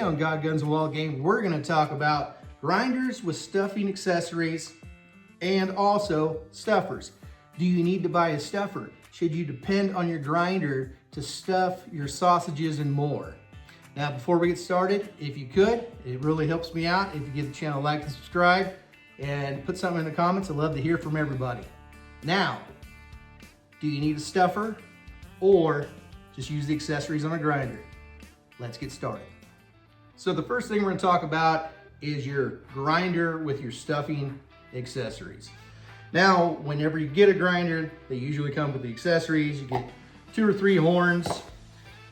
on God, Guns, and Wild Game, we're going to talk about grinders with stuffing accessories and also stuffers. Do you need to buy a stuffer? Should you depend on your grinder to stuff your sausages and more? Now, before we get started, if you could, it really helps me out if you give the channel a like and subscribe and put something in the comments. I'd love to hear from everybody. Now, do you need a stuffer or just use the accessories on a grinder? Let's get started. So the first thing we're going to talk about is your grinder with your stuffing accessories. Now, whenever you get a grinder, they usually come with the accessories. You get 2 or 3 horns.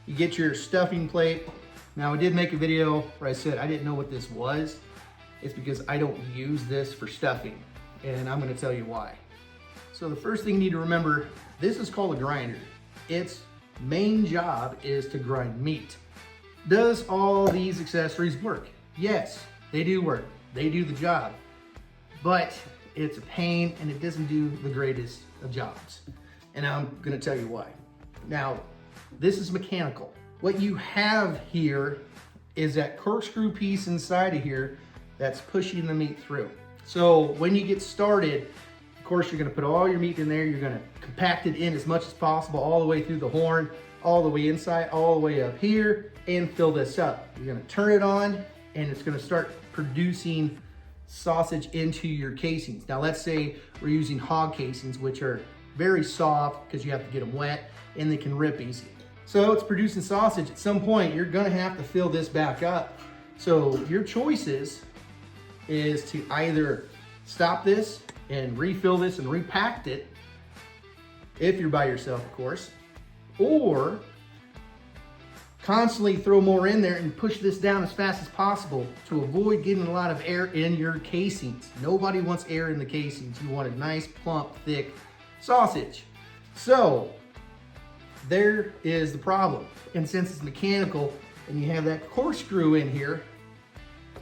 You get your stuffing plate. Now, I did make a video where I said I didn't know what this was. It's because I don't use this for stuffing, and I'm going to tell you why. So the first thing you need to remember, this is called a grinder. Its main job is to grind meat. Does all these accessories work? Yes, they do work. They do the job. But it's a pain and it doesn't do the greatest of jobs. And I'm gonna tell you why. Now, this is mechanical. What you have here is that corkscrew piece inside of here that's pushing the meat through. So when you get started, of course, you're gonna put all your meat in there. You're gonna compact it in as much as possible, all the way through the horn, all the way inside, all the way up here, and fill this up. You're gonna turn it on and it's gonna start producing sausage into your casings. Now let's say we're using hog casings, which are very soft because you have to get them wet and they can rip easy. So it's producing sausage. At some point, you're gonna have to fill this back up. So your choices is to either stop this and refill this and repack it, if you're by yourself, of course, or constantly throw more in there and push this down as fast as possible to avoid getting a lot of air in your casings. Nobody wants air in the casings. You want a nice, plump, thick sausage. So there is the problem. And since it's mechanical and you have that corkscrew in here,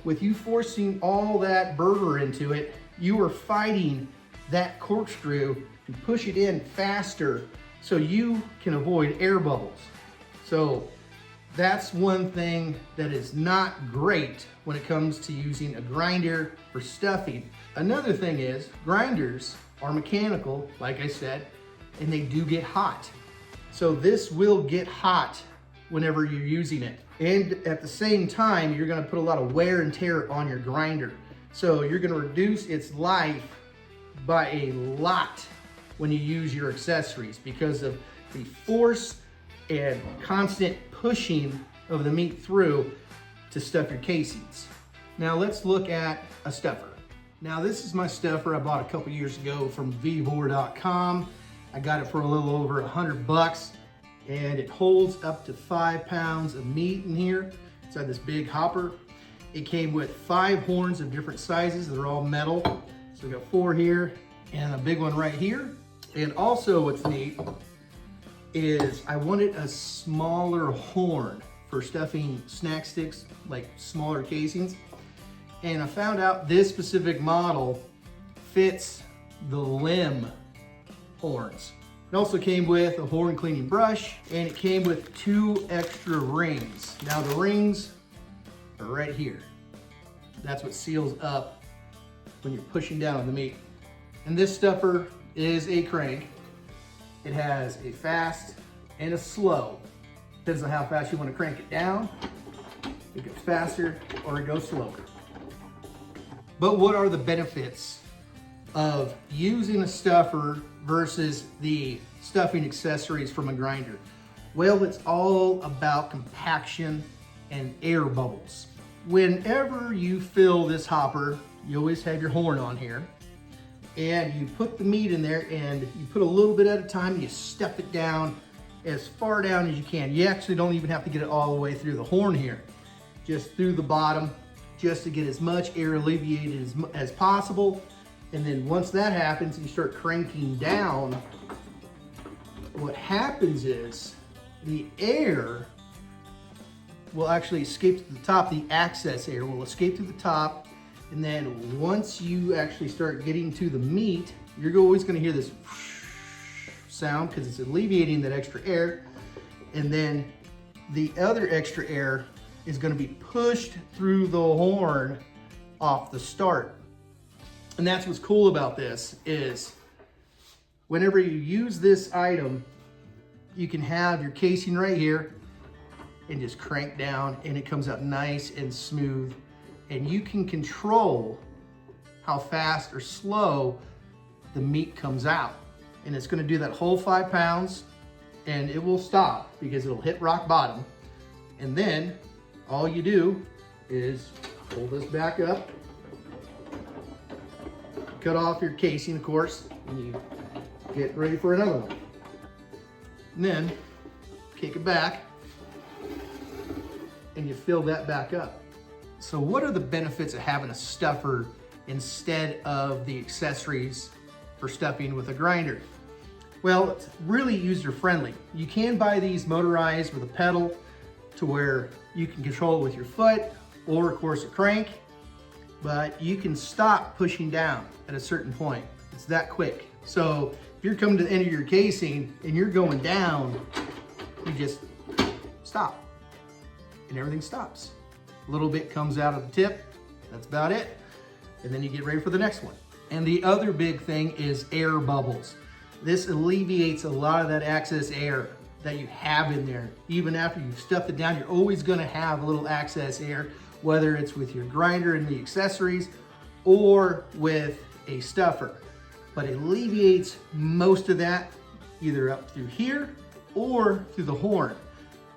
with you forcing all that burger into it, you are fighting that corkscrew to push it in faster so you can avoid air bubbles. So that's one thing that is not great when it comes to using a grinder for stuffing. Another thing is grinders are mechanical, like I said, and they do get hot. So this will get hot whenever you're using it. And at the same time, you're gonna put a lot of wear and tear on your grinder. So you're gonna reduce its life by a lot when you use your accessories because of the force and constant pushing of the meat through to stuff your casings. Now let's look at a stuffer. Now this is my stuffer I bought a couple years ago from Vevor.com. I got it for a little over $100 and it holds up to 5 pounds of meat in here inside this big hopper. It came with 5 horns of different sizes. They're all metal. So we got 4 here and a big one right here. And also what's neat is I wanted a smaller horn for stuffing snack sticks, like smaller casings. And I found out this specific model fits the limb horns. It also came with a horn cleaning brush and it came with 2 extra rings. Now the rings are right here. That's what seals up when you're pushing down on the meat. And this stuffer is a crank. It has a fast and a slow. Depends on how fast you want to crank it down. It goes faster or it goes slower. But what are the benefits of using a stuffer versus the stuffing accessories from a grinder? Well, it's all about compaction and air bubbles. Whenever you fill this hopper, you always have your horn on here. And you put the meat in there and you put a little bit at a time and you stuff it down as far down as you can. You actually don't even have to get it all the way through the horn here. Just through the bottom, just to get as much air alleviated as possible. And then once that happens, you start cranking down. What happens is the air will actually escape to the top. The excess air will escape to the top. And then once you actually start getting to the meat, you're always gonna hear this sound because it's alleviating that extra air. And then the other extra air is going to be pushed through the horn off the start. And that's what's cool about this is whenever you use this item, you can have your casing right here and just crank down and it comes out nice and smooth. And you can control how fast or slow the meat comes out. And it's gonna do that whole 5 pounds and it will stop because it'll hit rock bottom. And then all you do is pull this back up, cut off your casing, of course, and you get ready for another one. And then kick it back and you fill that back up. So what are the benefits of having a stuffer instead of the accessories for stuffing with a grinder? Well, it's really user friendly. You can buy these motorized with a pedal to where you can control it with your foot or of course a crank, but you can stop pushing down at a certain point. It's that quick. So if you're coming to the end of your casing and you're going down, you just stop and everything stops. A little bit comes out of the tip, that's about it. And then you get ready for the next one. And the other big thing is air bubbles. This alleviates a lot of that excess air that you have in there. Even after you've stuffed it down, you're always gonna have a little excess air, whether it's with your grinder and the accessories or with a stuffer. But it alleviates most of that either up through here or through the horn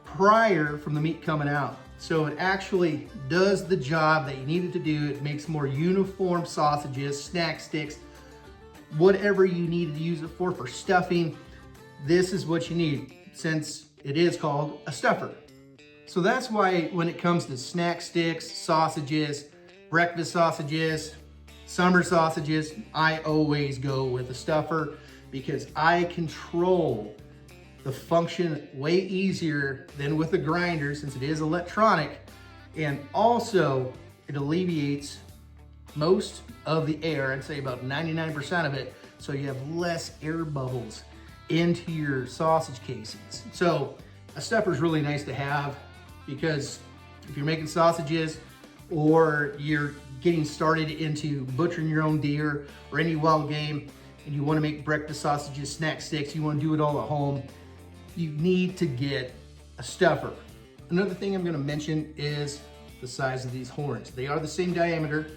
prior from the meat coming out. So it actually does the job that you need it to do. It makes more uniform sausages, snack sticks, whatever you need to use it for stuffing. This is what you need since it is called a stuffer. So that's why when it comes to snack sticks, sausages, breakfast sausages, summer sausages, I always go with a stuffer because I control the function way easier than with a grinder since it is electronic, and also it alleviates most of the air, I'd say about 99% of it, so you have less air bubbles into your sausage casings. So a stuffer is really nice to have because if you're making sausages or you're getting started into butchering your own deer or any wild game and you want to make breakfast sausages, snack sticks, you want to do it all at home, you need to get a stuffer. Another thing I'm going to mention is the size of these horns. They are the same diameter.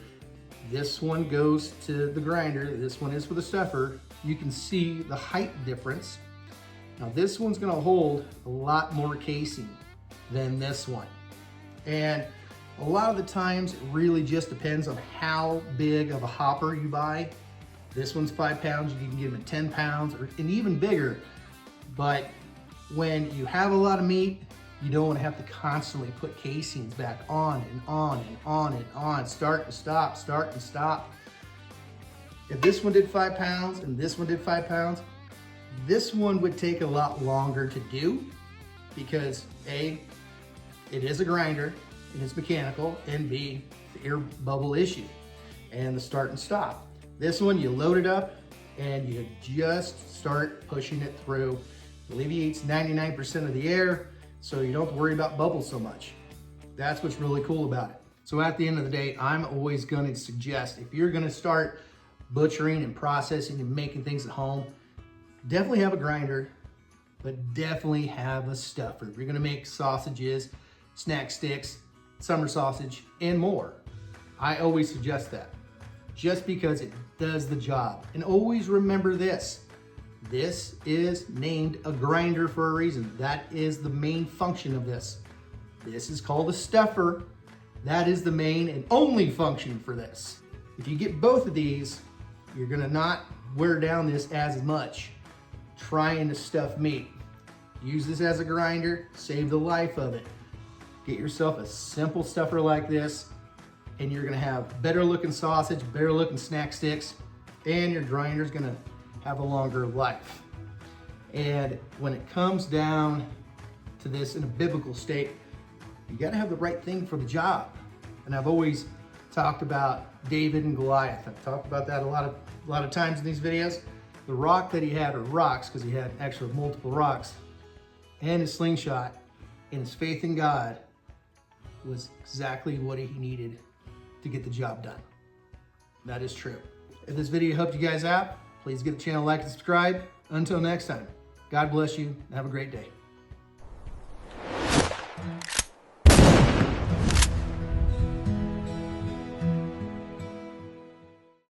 This one goes to the grinder, this one is for the stuffer. You can see the height difference. Now this one's going to hold a lot more casing than this one. And a lot of the times it really just depends on how big of a hopper you buy. This one's 5 pounds, you can get them at 10 pounds or and even bigger. But when you have a lot of meat, you don't want to have to constantly put casings back on and on and on and on, start and stop, start and stop. If this one did 5 pounds and this one did 5 pounds, this one would take a lot longer to do because A, it is a grinder and it's mechanical, and B, the air bubble issue and the start and stop. This one, you load it up and you just start pushing it through. It alleviates 99% of the air, so you don't have to worry about bubbles so much. That's what's really cool about it. So at the end of the day, I'm always gonna suggest if you're gonna start butchering and processing and making things at home, definitely have a grinder, but definitely have a stuffer. If you're gonna make sausages, snack sticks, summer sausage, and more, I always suggest that just because it does the job. And always remember this. This is named a grinder for a reason. That is the main function of this. This is called a stuffer. That is the main and only function for this. If you get both of these, you're gonna not wear down this as much trying to stuff meat. Use this as a grinder, save the life of it. Get yourself a simple stuffer like this, and you're gonna have better looking sausage, better looking snack sticks, and your grinder's gonna have a longer life. And when it comes down to this in a biblical state, you gotta have the right thing for the job. And I've always talked about David and Goliath. I've talked about that a lot of times in these videos. The rock that he had, or rocks, because he had actually multiple rocks, and his slingshot, and his faith in God, was exactly what he needed to get the job done. That is true. If this video helped you guys out, please give the channel a like and subscribe. Until next time, God bless you and have a great day.